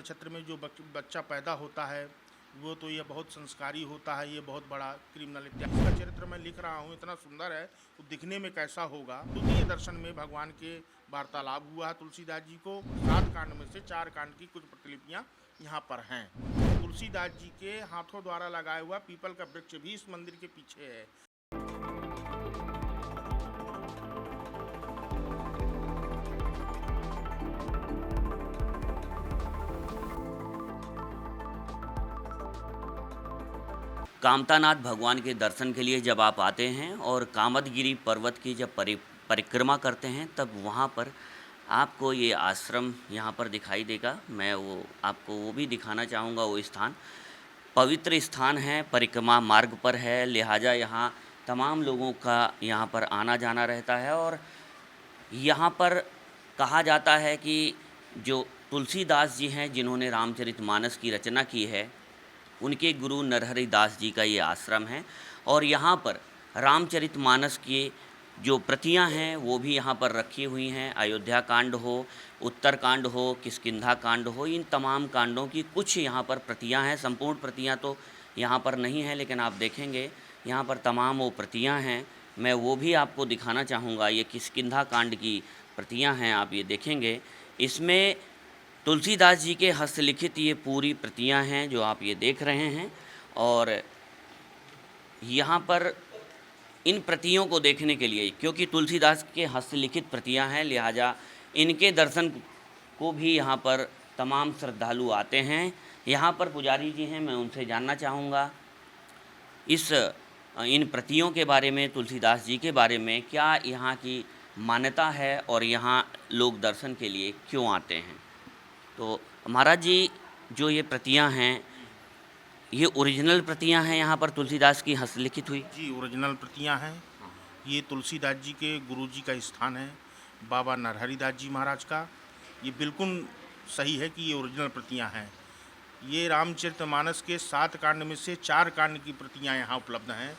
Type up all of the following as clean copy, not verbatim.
नक्षत्र में जो बच्चा पैदा होता है वो तो ये बहुत संस्कारी होता है, ये बहुत बड़ा क्रिमिनल इत्यादि। इसका चरित्र मैं लिख रहा हूँ, इतना सुंदर है तो दिखने में कैसा होगा। द्वितीय दर्शन में भगवान के वार्तालाप हुआ है तुलसीदास जी को। 7 कांड में से 4 कांड की कुछ प्रतिलिपियाँ यहाँ पर हैं। तुलसीदास जी के हाथों द्वारा लगाया हुआ पीपल का वृक्ष भी इस मंदिर के पीछे है। कामतानाथ भगवान के दर्शन के लिए जब आप आते हैं और कामदगिरी पर्वत की जब परिक्रमा करते हैं, तब वहाँ पर आपको ये आश्रम यहाँ पर दिखाई देगा। मैं वो आपको वो भी दिखाना चाहूँगा। वो स्थान पवित्र स्थान है, परिक्रमा मार्ग पर है, लिहाजा यहाँ तमाम लोगों का यहाँ पर आना जाना रहता है। और यहाँ पर कहा जाता है कि जो तुलसीदास जी हैं, जिन्होंने रामचरितमानस की रचना की है, उनके गुरु नरहरि दास जी का ये आश्रम है। और यहाँ पर रामचरितमानस की जो प्रतियां हैं वो भी यहाँ पर रखी हुई हैं। अयोध्या कांड हो, उत्तर कांड हो, किष्किंधा कांड हो, इन तमाम कांडों की कुछ यहाँ पर प्रतियां हैं। संपूर्ण प्रतियां तो यहाँ पर नहीं हैं, लेकिन आप देखेंगे यहाँ पर तमाम वो प्रतियां हैं। मैं वो भी आपको दिखाना चाहूँगा। ये किष्किंधा कांड की प्रतियां हैं, आप ये देखेंगे। इसमें तुलसीदास जी के हस्तलिखित ये पूरी प्रतियां हैं जो आप ये देख रहे हैं। और यहाँ पर इन प्रतियों को देखने के लिए, क्योंकि तुलसीदास के हस्तलिखित प्रतियां हैं, लिहाजा इनके दर्शन को भी यहाँ पर तमाम श्रद्धालु आते हैं। यहाँ पर पुजारी जी हैं, मैं उनसे जानना चाहूँगा इन प्रतियों के बारे में, तुलसीदास जी के बारे में क्या यहाँ की मान्यता है और यहाँ लोग दर्शन के लिए क्यों आते हैं। तो महाराज जी, जो ये प्रतियां हैं, ये ओरिजिनल प्रतियां हैं यहाँ पर तुलसीदास की हस्तलिखित हुई? जी, ओरिजिनल प्रतियां हैं। ये तुलसीदास जी के गुरुजी का स्थान है, बाबा नरहरि दास जी महाराज का। ये बिल्कुल सही है कि ये ओरिजिनल प्रतियां हैं। ये रामचरितमानस के 7 कांड में से 4 कांड की प्रतियां यहाँ उपलब्ध हैं।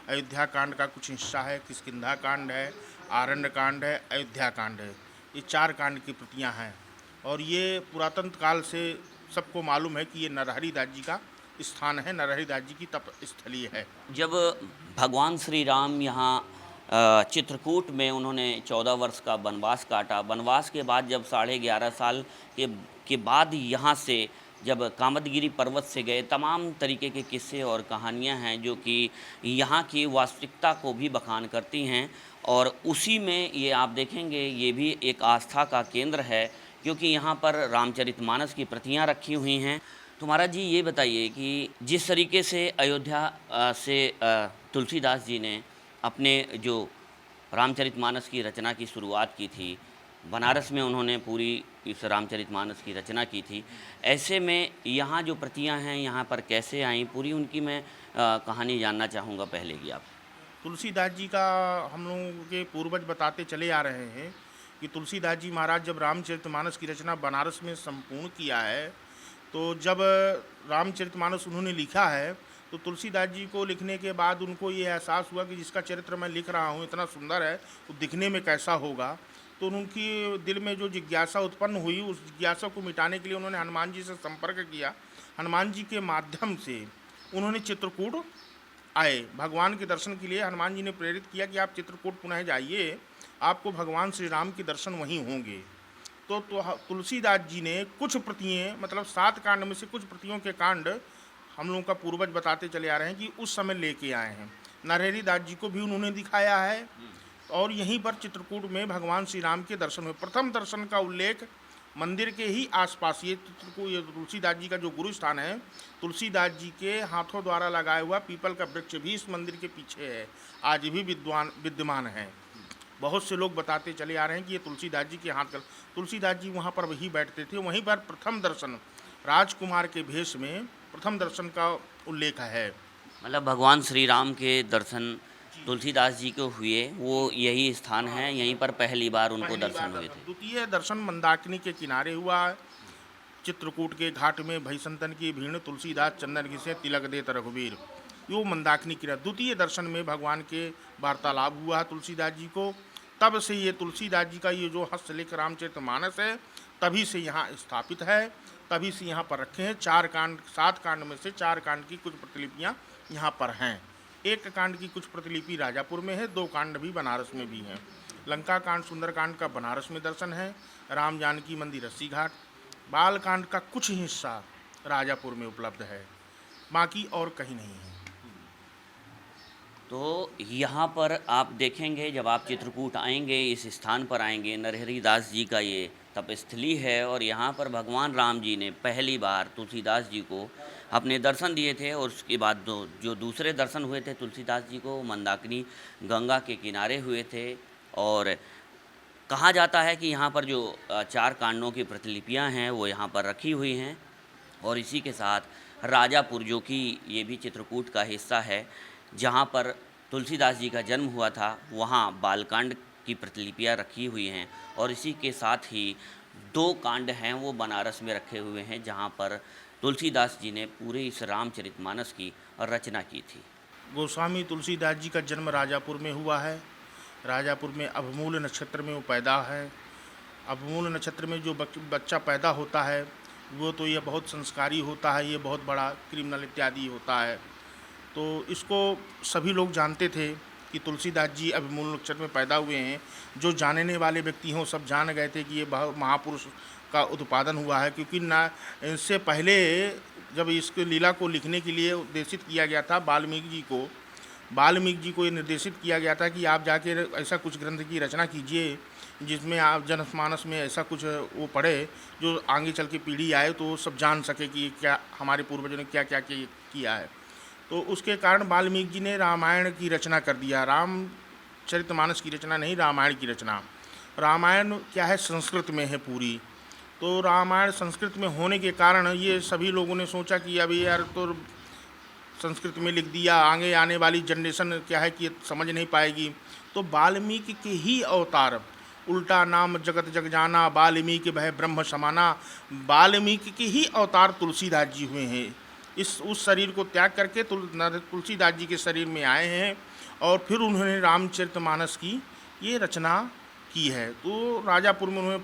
अयोध्या कांड का कुछ हिस्सा है, किष्किंधा कांड है, आरण्य कांड है, अयोध्या कांड है। ये 4 कांड की प्रतियां हैं। और ये पुरातन काल से सबको मालूम है कि ये नरहरि दास जी का स्थान है, नरहरि दास जी की तप स्थली है। जब भगवान श्री राम यहाँ चित्रकूट में उन्होंने 14 वर्ष का वनवास काटा, वनवास के बाद जब 11.5 साल के बाद यहाँ से जब कामदगिरी पर्वत से गए, तमाम तरीके के किस्से और कहानियाँ हैं जो कि यहाँ की वास्तविकता को भी बखान करती हैं। और उसी में ये आप देखेंगे, ये भी एक आस्था का केंद्र है, क्योंकि यहाँ पर रामचरितमानस की प्रतियां रखी हुई हैं। तो महाराज जी, ये बताइए कि जिस तरीके से अयोध्या से तुलसीदास जी ने अपने जो रामचरितमानस की रचना की शुरुआत की थी, बनारस में उन्होंने पूरी इस रामचरितमानस की रचना की थी, ऐसे में यहाँ जो प्रतियां हैं यहाँ पर कैसे आईं, पूरी उनकी मैं कहानी जानना चाहूँगा पहले की आप। तुलसीदास जी का हम लोगों के पूर्वज बताते चले आ रहे हैं कि तुलसीदास जी महाराज जब रामचरितमानस की रचना बनारस में संपूर्ण किया है, तो जब रामचरितमानस उन्होंने लिखा है, तो तुलसीदास जी को लिखने के बाद उनको ये एहसास हुआ कि जिसका चरित्र मैं लिख रहा हूँ इतना सुंदर है तो दिखने में कैसा होगा। तो उनकी दिल में जो जिज्ञासा उत्पन्न हुई, उस जिज्ञासा को मिटाने के लिए उन्होंने हनुमान जी से संपर्क किया। हनुमान जी के माध्यम से उन्होंने चित्रकूट आए। भगवान के दर्शन के लिए हनुमान जी ने प्रेरित किया कि आप चित्रकूट पुनः जाइए, आपको भगवान श्री राम के दर्शन वहीं होंगे। तो तुलसीदास जी ने कुछ प्रतियाँ, मतलब 7 कांड में से कुछ प्रतियों के कांड हम लोगों का पूर्वज बताते चले आ रहे हैं कि उस समय लेके आए हैं। नरहरि दास जी को भी उन्होंने दिखाया है। और यहीं पर चित्रकूट में भगवान श्री राम के दर्शन हुए। प्रथम दर्शन का उल्लेख मंदिर के ही आसपास, ये तुलसीदास जी का जो गुरु स्थान है, तुलसीदास जी के हाथों द्वारा लगाया हुआ पीपल का वृक्ष भी इस मंदिर के पीछे है, आज भी विद्यमान है। बहुत से लोग बताते चले आ रहे हैं कि ये तुलसीदास जी के हाथ का, तुलसीदास जी वहाँ पर वही बैठते थे। वहीं पर प्रथम दर्शन राजकुमार के भेष में प्रथम दर्शन का उल्लेख है। मतलब भगवान श्री राम के दर्शन तुलसीदास जी को हुए, वो यही स्थान है, यहीं पर पहली बार उनको दर्शन हुए थे। द्वितीय दर्शन मंदाकिनी के किनारे हुआ है। चित्रकूट के घाट में भई संतन की भीड़, तुलसीदास चंदन घिसे तिलक देत रघुवीर, यो मंदाकिनी किनारे। द्वितीय दर्शन में भगवान के वार्तालाप हुआ है तुलसीदास जी को। तब से ये तुलसीदास जी का ये जो हस्तलिख रामचरितमानस है, तभी से यहाँ स्थापित है। तभी से यहाँ पर रखे हैं। 4 कांड 7 कांड में से 4 कांड की कुछ प्रतिलिपियाँ यहाँ पर हैं। एक कांड की कुछ प्रतिलिपि राजापुर में है, 2 कांड भी बनारस में भी हैं। लंका कांड सुंदरकांड का बनारस में दर्शन है, राम जानकी मंदिर अस्सी घाट। बाल कांड का कुछ हिस्सा राजापुर में उपलब्ध है, बाकी और कहीं नहीं है। तो यहाँ पर आप देखेंगे, जब आप चित्रकूट आएंगे, इस स्थान पर आएंगे, नरहरि दास जी का ये तपस्थली है और यहाँ पर भगवान राम जी ने पहली बार तुलसीदास जी को अपने दर्शन दिए थे। और उसके बाद जो दूसरे दर्शन हुए थे तुलसीदास जी को, मंदाकिनी गंगा के किनारे हुए थे। और कहा जाता है कि यहाँ पर जो 4 कांडों की प्रतिलिपियाँ हैं वो यहाँ पर रखी हुई हैं। और इसी के साथ राजापुर, जो कि ये भी चित्रकूट का हिस्सा है, जहाँ पर तुलसीदास जी का जन्म हुआ था, वहाँ बालकांड की प्रतिलिपियाँ रखी हुई हैं। और इसी के साथ ही 2 कांड हैं वो बनारस में रखे हुए हैं, जहाँ पर तुलसीदास जी ने पूरे इस रामचरितमानस की रचना की थी। गोस्वामी तुलसीदास जी का जन्म राजापुर में हुआ है। राजापुर में अभमूल नक्षत्र में वो पैदा है। अभमूल नक्षत्र में जो बच्चा पैदा होता है वो तो ये बहुत संस्कारी होता है, ये बहुत बड़ा क्रिमिनल इत्यादि होता है। तो इसको सभी लोग जानते थे कि तुलसीदास जी अभिमूल नक्षत्र में पैदा हुए हैं। जो जानने वाले व्यक्ति हों सब जान गए थे कि ये महापुरुष का उत्पादन हुआ है, क्योंकि ना इससे पहले जब इसके लीला को लिखने के लिए उद्देशित किया गया था वाल्मीकि जी को ये निर्देशित किया गया था कि आप जाके ऐसा कुछ ग्रंथ की रचना कीजिए जिसमें आप जनमानस में ऐसा कुछ वो पढ़े जो आगे चल के पीढ़ी आए तो सब जान सके कि क्या हमारे पूर्वजों ने क्या क्या किया है। तो उसके कारण वाल्मीकि जी ने रामायण की रचना कर दिया। रामचरितमानस की रचना नहीं, रामायण की रचना। रामायण क्या है, संस्कृत में है पूरी। तो रामायण संस्कृत में होने के कारण ये सभी लोगों ने सोचा कि अभी यार तो संस्कृत में लिख दिया, आगे आने वाली जनरेशन क्या है कि ये समझ नहीं पाएगी। तो वाल्मीकि के ही अवतार, उल्टा नाम जगत जग जाना, वाल्मीकि भय ब्रह्म समाना, वाल्मीकि के ही अवतार तुलसीदास जी हुए हैं। उस शरीर को त्याग करके तुलसीदास जी के शरीर में आए हैं और फिर उन्होंने रामचरितमानस की ये रचना की है। तो राजापुर में उन्होंने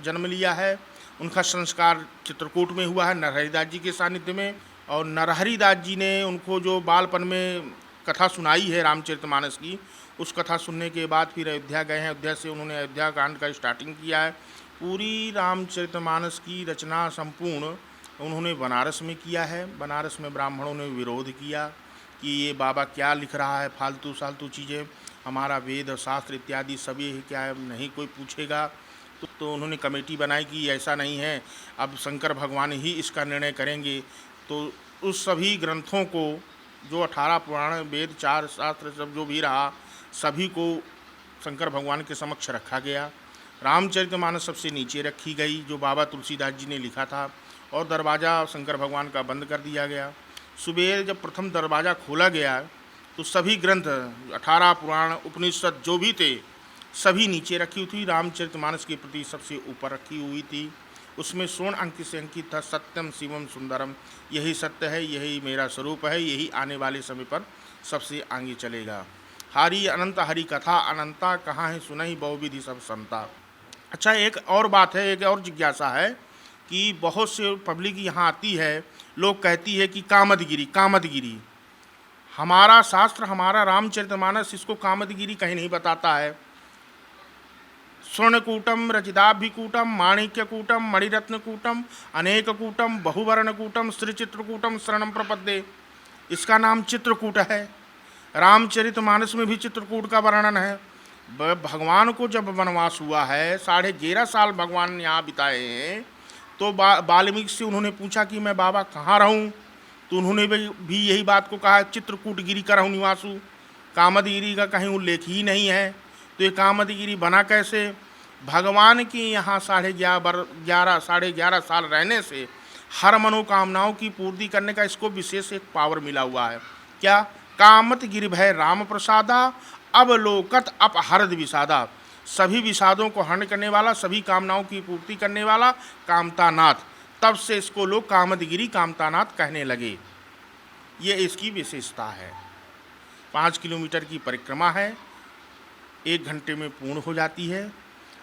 जन्म लिया है। उनका संस्कार चित्रकूट में हुआ है नरहरि दास जी के सानिध्य में। और नरहरि दास जी ने उनको जो बालपन में कथा सुनाई है रामचरितमानस की, उस कथा सुनने के बाद फिर अयोध्या गए हैं। अयोध्या से उन्होंने अयोध्या कांड का स्टार्टिंग किया है। पूरी रामचरितमानस की रचना संपूर्ण उन्होंने बनारस में किया है। बनारस में ब्राह्मणों ने विरोध किया कि ये बाबा क्या लिख रहा है, फालतू सालतू चीज़ें, हमारा वेद शास्त्र इत्यादि सभी क्या है, नहीं कोई पूछेगा। तो उन्होंने कमेटी बनाई कि ऐसा नहीं है, अब शंकर भगवान ही इसका निर्णय करेंगे। तो उस सभी ग्रंथों को, जो 18 पुराण वेद 4 शास्त्र सब जो भी रहा, सभी को शंकर भगवान के समक्ष रखा गया। रामचरितमानस सबसे नीचे रखी गई जो बाबा तुलसीदास जी ने लिखा था, और दरवाज़ा शंकर भगवान का बंद कर दिया गया। सुबह जब प्रथम दरवाज़ा खोला गया तो सभी ग्रंथ 18 पुराण उपनिषद जो भी थे सभी नीचे रखी हुई थी। रामचरितमानस के प्रति सबसे ऊपर रखी हुई थी। उसमें स्वर्ण अंक से अंकित था, सत्यम शिवम सुंदरम, यही सत्य है, यही मेरा स्वरूप है, यही आने वाले समय पर सबसे आगे चलेगा। हरि अनंत हरि कथा अनंता, कहाँ है सुनहि बहुविधि सब संता। अच्छा, एक और बात है, एक और जिज्ञासा है कि बहुत से पब्लिक यहाँ आती है, लोग कहती है कि कामदगिरी हमारा शास्त्र, हमारा रामचरितमानस इसको कामदगिरी कहीं नहीं बताता है। स्वर्णकूटम रचिताभिकूटम माणिक्यकूटम मणिरत्नकूटम अनेककूटम बहुवर्णकूटम श्रीचित्रकूटम शरणम प्रपद्ये, इसका नाम चित्रकूट है। रामचरितमानस में भी चित्रकूट का वर्णन है। भगवान को जब वनवास हुआ है, 11.5 साल भगवान यहाँ बिताए हैं, तो वाल्मीकि से उन्होंने पूछा कि मैं बाबा कहाँ रहूँ, तो उन्होंने भी यही बात को कहा, चित्रकूटगिरी का रहूँ निवासु। कामदगिरी का कहीं उल्लेख ही नहीं है। तो ये कामदगिरी बना कैसे? भगवान के यहाँ 11.5 साल रहने से हर मनोकामनाओं की पूर्ति करने का इसको विशेष एक पावर मिला हुआ है। क्या? कामत गिरिभय राम प्रसादा, अवलोकत अपहरद विषादा, सभी विषादों को हरण करने वाला, सभी कामनाओं की पूर्ति करने वाला कामतानाथ। तब से इसको लोग कामदगिरी कामतानाथ कहने लगे। ये इसकी विशेषता है। 5 किलोमीटर की परिक्रमा है, 1 घंटे में पूर्ण हो जाती है।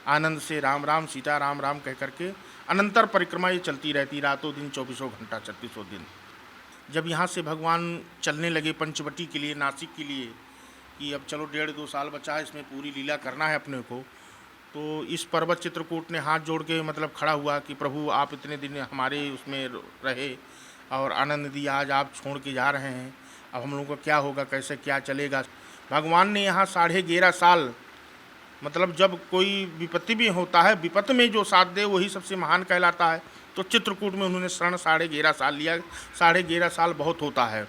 आनंद से राम राम सीता राम राम कह करके अनंतर परिक्रमा ये चलती रहती, रातों दिन, चौबीसों घंटा, 36 दिन। जब यहाँ से भगवान चलने लगे पंचवटी के लिए, नासिक के लिए, कि अब चलो 1.5-2 साल बचा है, इसमें पूरी लीला करना है अपने को, तो इस पर्वत चित्रकूट ने हाथ जोड़ के मतलब खड़ा हुआ कि प्रभु आप इतने दिन हमारे उसमें रहे और आनंद दिया, आज आप छोड़ के जा रहे हैं, अब हम लोगों का क्या होगा, कैसे क्या चलेगा। भगवान ने यहाँ 11.5 साल, मतलब जब कोई विपत्ति भी होता है, विपत्ति में जो साथ दे वही सबसे महान कहलाता है। तो चित्रकूट में उन्होंने शरण 11.5 साल लिया। 11.5 साल बहुत होता है।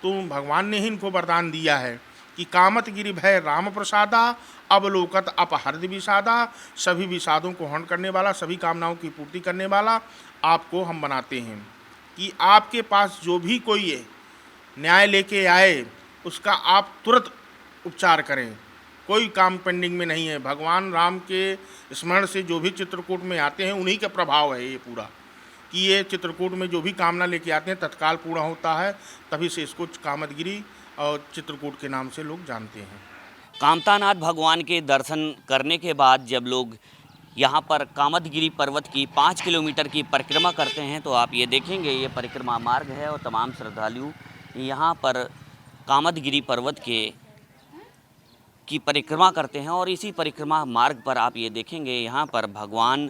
तो भगवान ने ही इनको वरदान दिया है कि कामत गिरि भय राम प्रसादा, अवलोकत अपहर्द विषादा, सभी विषादों को हरण करने वाला, सभी कामनाओं की पूर्ति करने वाला आपको हम बनाते हैं कि आपके पास जो भी कोई न्याय लेके आए उसका आप तुरंत उपचार करें। कोई काम पेंडिंग में नहीं है। भगवान राम के स्मरण से जो भी चित्रकूट में आते हैं उन्हीं का प्रभाव है ये पूरा, कि ये चित्रकूट में जो भी कामना लेके आते हैं तत्काल पूरा होता है। तभी से इसको कामदगिरी और चित्रकूट के नाम से लोग जानते हैं। कामतानाथ भगवान के दर्शन करने के बाद जब लोग यहाँ पर कामदगिरी पर्वत की 5 किलोमीटर की परिक्रमा करते हैं तो आप ये देखेंगे ये परिक्रमा मार्ग है और तमाम श्रद्धालु यहाँ पर कामदगिरी पर्वत की परिक्रमा करते हैं। और इसी परिक्रमा मार्ग पर आप ये देखेंगे यहाँ पर भगवान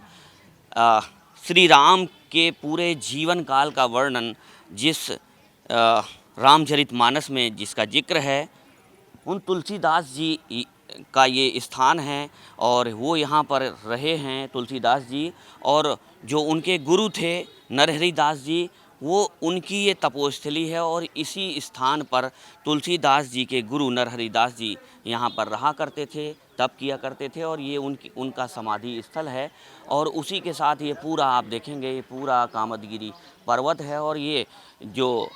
श्री राम के पूरे जीवन काल का वर्णन जिस रामचरितमानस में जिसका जिक्र है, उन तुलसीदास जी का ये स्थान है और वो यहाँ पर रहे हैं तुलसीदास जी। और जो उनके गुरु थे नरहरि दास जी, वो उनकी ये तपोस्थली है और इसी स्थान पर तुलसीदास जी के गुरु नरहरि दास जी यहाँ पर रहा करते थे, तप किया करते थे और ये उनका समाधि स्थल है। और उसी के साथ ये पूरा आप देखेंगे ये पूरा कामदगिरी पर्वत है। और ये जो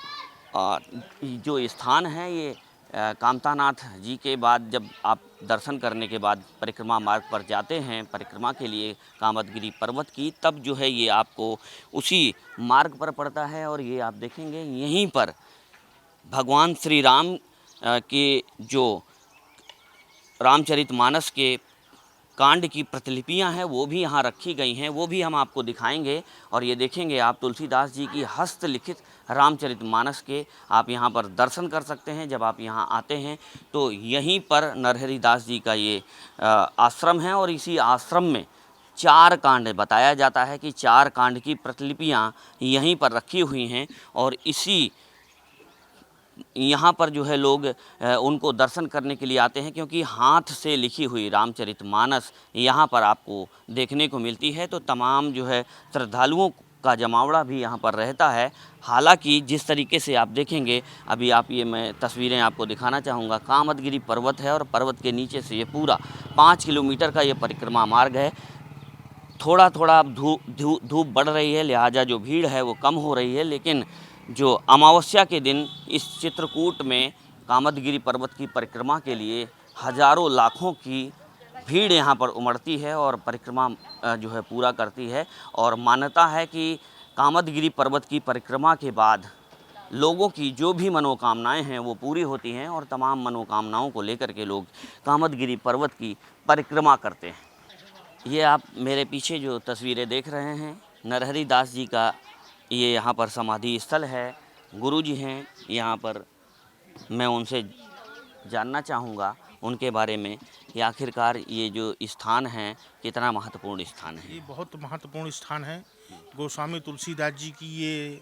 स्थान है ये कामतानाथ जी के बाद जब आप दर्शन करने के बाद परिक्रमा मार्ग पर जाते हैं परिक्रमा के लिए कामदगिरी पर्वत की, तब जो है ये आपको उसी मार्ग पर पड़ता है। और ये आप देखेंगे यहीं पर भगवान श्री राम के जो रामचरितमानस के कांड की प्रतिलिपियां हैं वो भी यहाँ रखी गई हैं, वो भी हम आपको दिखाएंगे। और ये देखेंगे आप तुलसीदास जी की हस्तलिखित रामचरितमानस के आप यहाँ पर दर्शन कर सकते हैं। जब आप यहाँ आते हैं तो यहीं पर नरहरि दास जी का ये आश्रम है और इसी आश्रम में 4 कांड बताया जाता है कि 4 कांड की प्रतिलिपियाँ यहीं पर रखी हुई हैं। और इसी यहाँ पर जो है लोग उनको दर्शन करने के लिए आते हैं, क्योंकि हाथ से लिखी हुई रामचरितमानस यहाँ पर आपको देखने को मिलती है। तो तमाम जो है श्रद्धालुओं का जमावड़ा भी यहाँ पर रहता है। हालांकि जिस तरीके से आप देखेंगे, अभी आप ये मैं तस्वीरें आपको दिखाना चाहूँगा, कामदगिरी पर्वत है और पर्वत के नीचे से ये पूरा 5 किलोमीटर का ये परिक्रमा मार्ग है। थोड़ा थोड़ा अब धूप बढ़ रही है, लिहाजा जो भीड़ है वो कम हो रही है, लेकिन जो अमावस्या के दिन इस चित्रकूट में कामदगिरी पर्वत की परिक्रमा के लिए हज़ारों लाखों की भीड़ यहाँ पर उमड़ती है और परिक्रमा जो है पूरा करती है। और मान्यता है कि कामदगिरी पर्वत की परिक्रमा के बाद लोगों की जो भी मनोकामनाएं हैं वो पूरी होती हैं और तमाम मनोकामनाओं को लेकर के लोग कामदगिरी पर्वत की परिक्रमा करते हैं। ये आप मेरे पीछे जो तस्वीरें देख रहे हैं नरहरि दास जी का ये यहाँ पर समाधि स्थल है। गुरुजी हैं यहाँ पर, मैं उनसे जानना चाहूँगा उनके बारे में कि आखिरकार ये जो स्थान है कितना महत्वपूर्ण स्थान है। ये बहुत महत्वपूर्ण स्थान है। गोस्वामी तुलसीदास जी की ये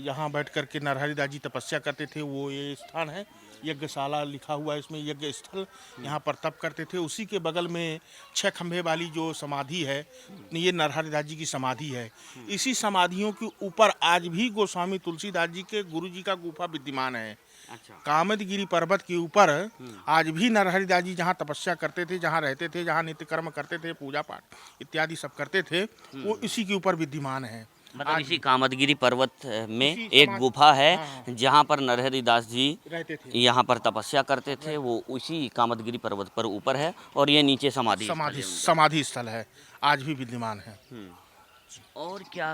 यहाँ बैठ कर के नरहरि दास जी तपस्या करते थे, वो ये स्थान है। यज्ञशाला लिखा हुआ है इसमें, यज्ञ स्थल, यहाँ पर तप करते थे। उसी के बगल में 6 खंभे वाली जो समाधि है ये नरहरि दास जी की समाधि है। इसी समाधियों के ऊपर आज भी गोस्वामी तुलसीदास जी के गुरु जी का गुफा विद्यमान है। अच्छा। कामदगिरी पर्वत के ऊपर आज भी नरहरि दास जी जहाँ तपस्या करते थे, जहाँ रहते थे, जहाँ नित्य कर्म करते थे, पूजा पाठ इत्यादि सब करते थे, वो इसी के ऊपर विद्यमान है। मतलब इसी कामदगिरी पर्वत में एक गुफा है जहाँ पर नरहरि दास जी रहते थे, यहाँ पर तपस्या करते थे, वो उसी कामदगिरी पर्वत पर ऊपर है और ये नीचे समाधि समाधि स्थल है, आज भी विद्यमान है। और क्या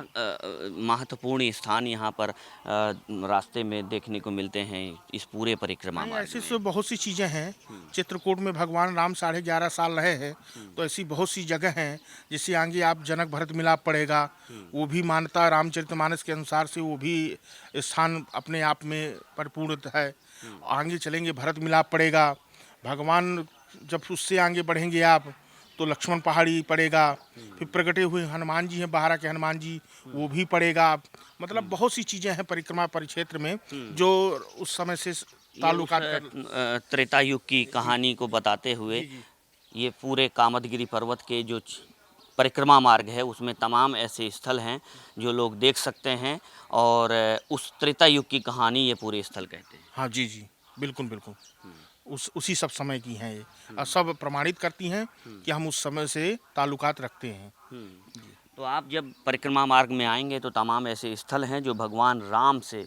महत्वपूर्ण स्थान यहाँ पर रास्ते में देखने को मिलते हैं इस पूरे परिक्रमा नहीं, मार्ग ऐसी में? तो बहुत सी चीज़ें हैं। चित्रकूट में भगवान राम 11.5 साल रहे हैं, तो ऐसी बहुत सी जगह हैं। जैसे आगे आप जनक भरत मिलाप पड़ेगा, वो भी मान्यता रामचरितमानस के अनुसार से वो भी स्थान अपने आप में परिपूर्ण है। आगे चलेंगे भरत मिलाप पड़ेगा, भगवान जब उससे आगे बढ़ेंगे आप तो लक्ष्मण पहाड़ी पड़ेगा, फिर प्रगटे हुए हनुमान जी हैं, बाहरा के हनुमान जी, वो भी पड़ेगा। मतलब बहुत सी चीज़ें हैं परिक्रमा परिक्षेत्र में जो उस समय से ये उस ताल्लुकात कर। त्रेता युग की कहानी को बताते हुए जी जी ये पूरे कामदगिरि पर्वत के जो परिक्रमा मार्ग है उसमें तमाम ऐसे स्थल हैं जो लोग देख सकते हैं और उस त्रेता युग की कहानी ये पूरे स्थल कहते हैं। हाँ जी जी, बिल्कुल बिल्कुल। उसी सब समय की हैं ये, और सब प्रमाणित करती हैं कि हम उस समय से ताल्लुकात रखते हैं। तो आप जब परिक्रमा मार्ग में आएंगे तो तमाम ऐसे स्थल हैं जो भगवान राम से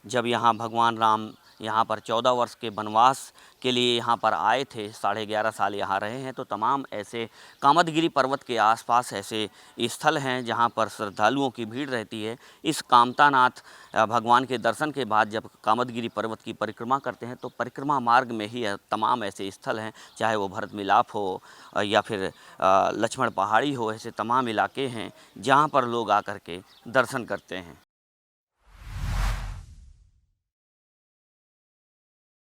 जब यहाँ भगवान राम यहाँ पर 14 वर्ष के वनवास के लिए यहाँ पर आए थे, 11.5 साल यहाँ रहे हैं, तो तमाम ऐसे कामदगिरि पर्वत के आसपास ऐसे स्थल हैं जहाँ पर श्रद्धालुओं की भीड़ रहती है। इस कामतानाथ भगवान के दर्शन के बाद जब कामदगिरि पर्वत की परिक्रमा करते हैं तो परिक्रमा मार्ग में ही तमाम ऐसे स्थल हैं, चाहे वो भरत मिलाप हो या फिर लक्ष्मण पहाड़ी हो, ऐसे तमाम इलाके हैं जहाँ पर लोग आकर के दर्शन करते हैं।